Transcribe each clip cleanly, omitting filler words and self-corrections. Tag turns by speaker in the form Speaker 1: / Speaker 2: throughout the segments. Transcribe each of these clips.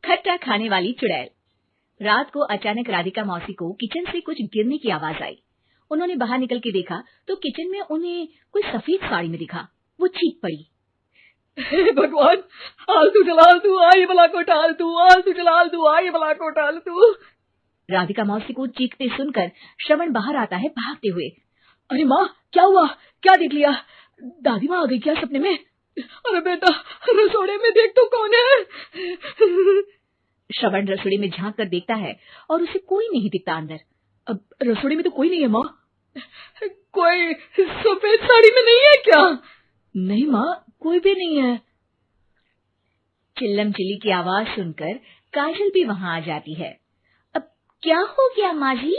Speaker 1: खट्टा खाने वाली चुड़ैल। रात को अचानक राधिका मौसी को किचन से कुछ गिरने की आवाज आई। उन्होंने बाहर निकल के देखा तो किचन में उन्हें कोई सफेद साड़ी में दिखा। वो चीख पड़ी,
Speaker 2: हे भगवान, आलतू जलाल तू आई भला को टाल तू, आलतू जलाल तू आई भला को टाल तू।
Speaker 1: राधिका मौसी को चीखते सुनकर श्रवण बाहर आता है भागते हुए। अरे माँ, क्या हुआ? क्या देख लिया? दादी माँ आ गई क्या सपने में?
Speaker 2: अरे बेटा, रसोड़े में देख तो कौन है?
Speaker 1: श्रवण रसोड़ी में झांक कर देखता है और उसे कोई नहीं दिखता अंदर।
Speaker 2: अब रसोड़ी में तो कोई नहीं है माँ। कोई सफेद साड़ी में नहीं है क्या?
Speaker 1: नहीं माँ, कोई भी नहीं है। चिल्लम चिल्ली की आवाज सुनकर काजल भी वहां आ जाती है। अब क्या हो गया माँ जी?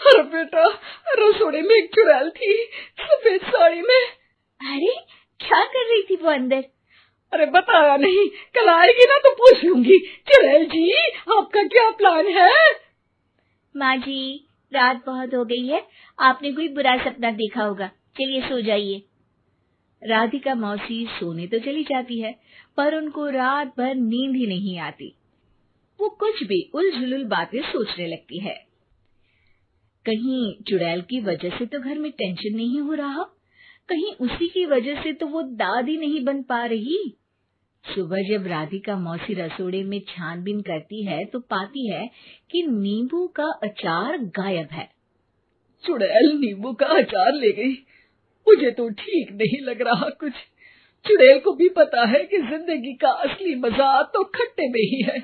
Speaker 2: अरे बेटा, रसोड़े में एक चुड़ैल थी सफेद साड़ी में।
Speaker 1: अरे क्या कर रही थी वो अंदर?
Speaker 2: अरे बताया नहीं, कल आएगी ना तो पूछ लूंगी। चुड़ैल जी, आपका क्या प्लान है?
Speaker 1: माँ जी, रात बहुत हो गई है, आपने कोई बुरा सपना देखा होगा, चलिए सो जाइए। राधिका मौसी सोने तो चली जाती है पर उनको रात भर नींद ही नहीं आती। वो कुछ भी उलझुल बातें सोचने लगती है। कहीं चुड़ैल की वजह से तो घर में टेंशन नहीं हो रहा, कहीं उसी की वजह से तो वो दादी नहीं बन पा रही। सुबह जब राधिका मौसी रसोड़े में छानबीन करती है तो पाती है कि नींबू का अचार गायब है।
Speaker 2: चुड़ैल नींबू का अचार ले गई, मुझे तो ठीक नहीं लग रहा कुछ। चुड़ैल को भी पता है कि जिंदगी का असली मजा तो खट्टे में ही है।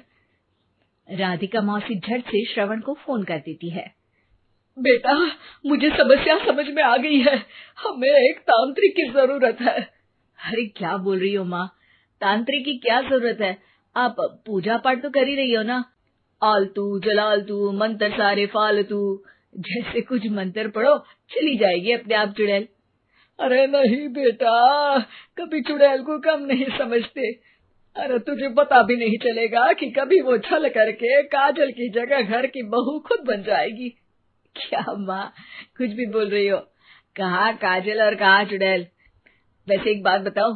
Speaker 1: राधिका मौसी झट से श्रवण को फोन कर देती है।
Speaker 2: बेटा, मुझे समस्या समझ में आ गई है, हमें एक तांत्रिक की जरूरत है।
Speaker 1: अरे क्या बोल रही हो माँ, तांत्रिक की क्या जरूरत है? आप पूजा पाठ तो कर ही रही हो ना। आलतू जलालतू मंत्र सारे फालतू जैसे कुछ मंत्र पढ़ो, चली जाएगी अपने आप चुड़ैल।
Speaker 2: अरे नहीं बेटा, कभी चुड़ैल को कम नहीं समझते। अरे तुझे पता भी नहीं चलेगा कि कभी वो छल करके काजल की जगह घर की बहू खुद बन जाएगी।
Speaker 1: क्या माँ, कुछ भी बोल रही हो? कहाँ काजल और कहाँ चुड़ैल? वैसे एक बात बताओ,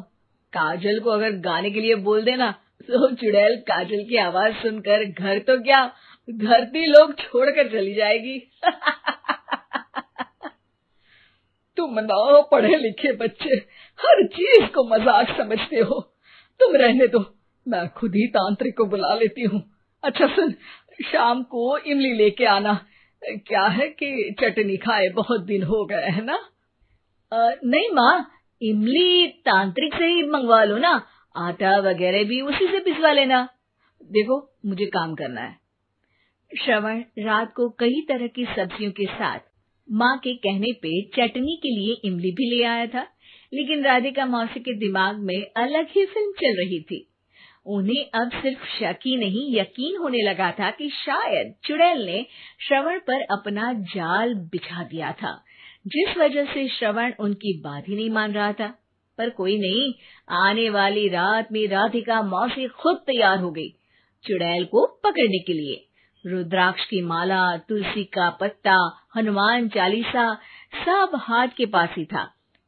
Speaker 1: काजल को अगर गाने के लिए बोल देना तो चुड़ैल काजल की आवाज सुनकर घर तो क्या, धरती लोग छोड़कर चली जाएगी।
Speaker 2: तुम ना पढ़े लिखे बच्चे हर चीज को मजाक समझते हो। तुम रहने दो, मैं खुद ही तांत्रिक को बुला लेती हूँ। अच्छा सुन, शाम को इमली लेके आना। क्या है कि चटनी खाए बहुत दिन हो गए है ना?
Speaker 1: नहीं माँ, इमली तांत्रिक से ही मंगवा लो ना, आटा वगैरह भी उसी से पिसवा लेना। देखो मुझे काम करना है। श्रवण रात को कई तरह की सब्जियों के साथ माँ के कहने पे चटनी के लिए इमली भी ले आया था, लेकिन राधिका मौसी के दिमाग में अलग ही फिल्म चल रही थी। उन्हें अब सिर्फ शक ही नहीं यकीन होने लगा था कि शायद चुड़ैल ने श्रवण पर अपना जाल बिछा दिया था, जिस वजह से श्रवण उनकी बात ही नहीं मान रहा था। पर कोई नहीं, आने वाली रात में राधिका मौसी खुद तैयार हो गई चुड़ैल को पकड़ने के लिए। रुद्राक्ष की माला, तुलसी का पत्ता, हनुमान चालीसा सब हाथ के पास ही था,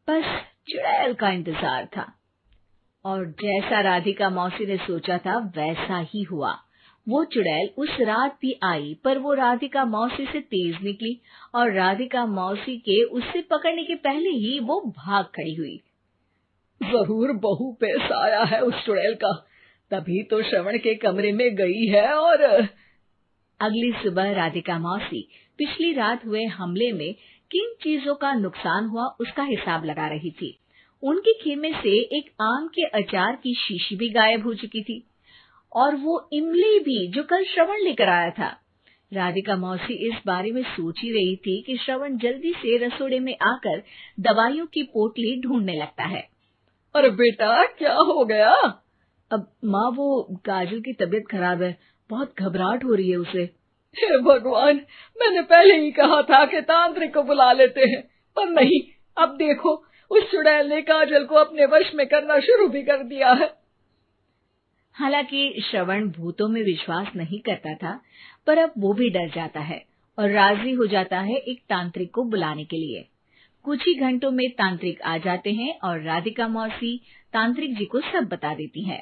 Speaker 1: बस चुड़ैल का इंतजार था। और जैसा राधिका मौसी ने सोचा था वैसा ही हुआ। वो चुड़ैल उस रात भी आई, पर वो राधिका मौसी से तेज निकली और राधिका मौसी के उससे पकड़ने के पहले ही वो भाग खड़ी हुई।
Speaker 2: जरूर बहू पे साया है उस चुड़ैल का, तभी तो श्रवण के कमरे में गई है। और
Speaker 1: अगली सुबह राधिका मौसी पिछली रात हुए हमले में किन चीजों का नुकसान हुआ उसका हिसाब लगा रही थी। उनके खेमे से एक आम के अचार की शीशी भी गायब हो चुकी थी और वो इमली भी जो कल श्रवण लेकर आया था। राधिका मौसी इस बारे में सोच ही रही थी कि श्रवण जल्दी से रसोड़े में आकर दवाइयों की पोटली ढूंढने लगता है।
Speaker 2: अरे बेटा, क्या हो गया?
Speaker 1: अब माँ, वो काजल की तबीयत खराब है, बहुत घबराहट हो रही है उसे।
Speaker 2: हे भगवान, मैंने पहले ही कहा था कि तांत्रिक को बुला लेते हैं, पर नहीं। अब देखो, उस चुड़ैल ने काजल को अपने वश में करना शुरू भी कर दिया है।
Speaker 1: हालांकि श्रवण भूतों में विश्वास नहीं करता था, पर अब वो भी डर जाता है और राजी हो जाता है एक तांत्रिक को बुलाने के लिए। कुछ ही घंटों में तांत्रिक आ जाते हैं और राधिका मौसी तांत्रिक जी को सब बता देती है।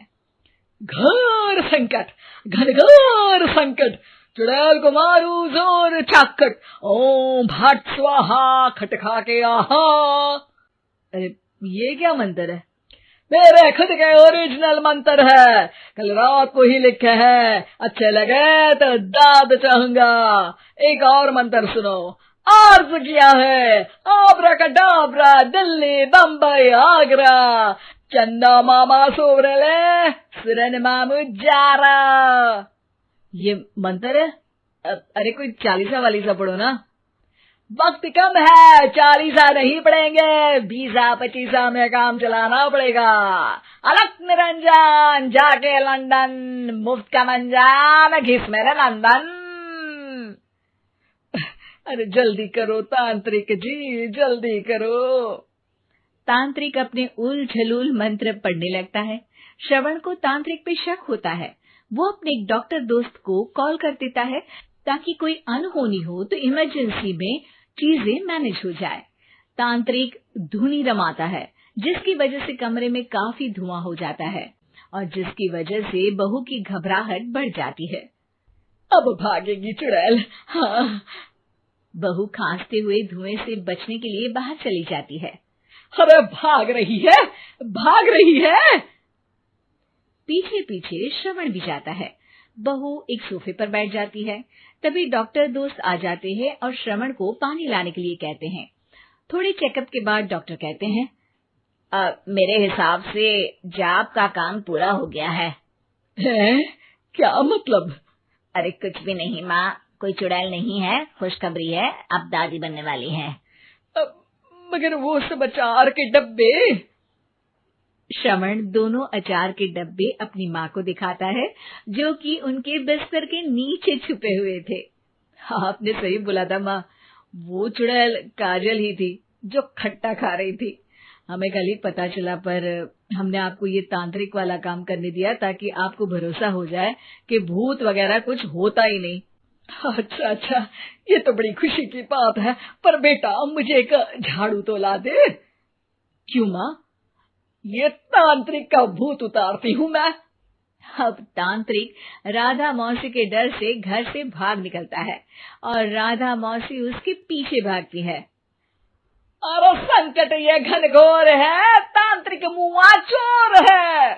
Speaker 2: घोर संकट, घनघोर संकट, चुड़ैल को मारू जोर चाकट, ओम भट स्वाहा खटखा के आहा।
Speaker 1: अरे ये क्या मंत्र है?
Speaker 2: मेरे खुद के ओरिजिनल मंत्र है, कल रात को ही लिखे हैं, अच्छे लगे तो दाद चाहूंगा। एक और मंत्र सुनो, अर्ज किया है आब्राकडाब्रा, दिल्ली बम्बई आगरा, चंदा मामा सोवरले सुरन मामू जारा।
Speaker 1: ये मंत्र है? अरे कोई 40 वालीसा पढ़ो ना।
Speaker 2: वक्त कम है, 40 नहीं पड़ेंगे, 20-25 में काम चलाना पड़ेगा। अलग निरंजन जाके लंदन, मुफ्त का मंजान घिस मेरे नंदन। अरे जल्दी करो तांत्रिक जी, जल्दी करो।
Speaker 1: तांत्रिक अपने उल झलूल मंत्र पढ़ने लगता है। श्रवण को तांत्रिक पे शक होता है। वो अपने एक डॉक्टर दोस्त को कॉल कर देता है ताकि कोई अनहोनी हो तो इमरजेंसी में चीजें मैनेज हो जाए। तांत्रिक धुनी रमाता है, जिसकी वजह से कमरे में काफी धुआं हो जाता है और जिसकी वजह से बहू की घबराहट बढ़ जाती है।
Speaker 2: अब भागेगी चुड़ैल। हाँ।
Speaker 1: बहू खांसते हुए धुएं से बचने के लिए बाहर चली जाती है।
Speaker 2: अरे भाग रही है, भाग रही है।
Speaker 1: पीछे पीछे श्रवण भी जाता है। बहू एक सोफे पर बैठ जाती है। तभी डॉक्टर दोस्त आ जाते हैं और श्रवण को पानी लाने के लिए कहते हैं। थोड़े चेकअप के बाद डॉक्टर कहते हैं, मेरे हिसाब से जाप का काम पूरा हो गया है।
Speaker 2: क्या मतलब?
Speaker 1: अरे कुछ भी नहीं माँ, कोई चुड़ैल नहीं है, खुशखबरी है, अब दादी बनने वाली है।
Speaker 2: मगर वो सब अचार के डब्बे।
Speaker 1: श्रवण दोनों अचार के डब्बे अपनी माँ को दिखाता है, जो कि उनके बिस्तर के नीचे छुपे हुए थे। आपने सही बोला था माँ, वो चुड़ैल काजल ही थी जो खट्टा खा रही थी। हमें कल ही पता चला, पर हमने आपको ये तांत्रिक वाला काम करने दिया ताकि आपको भरोसा हो जाए कि भूत वगैरह कुछ होता ही नहीं।
Speaker 2: अच्छा अच्छा, ये तो बड़ी खुशी की बात है, पर बेटा मुझे एक झाड़ू तो ला दे।
Speaker 1: क्यों माँ?
Speaker 2: ये तांत्रिक का भूत उतारती हूँ मैं।
Speaker 1: अब तांत्रिक राधा मौसी के डर से घर से भाग निकलता है और राधा मौसी उसके पीछे भागती है।
Speaker 2: अरे संकट ये घनघोर है, तांत्रिक मुआ चोर है।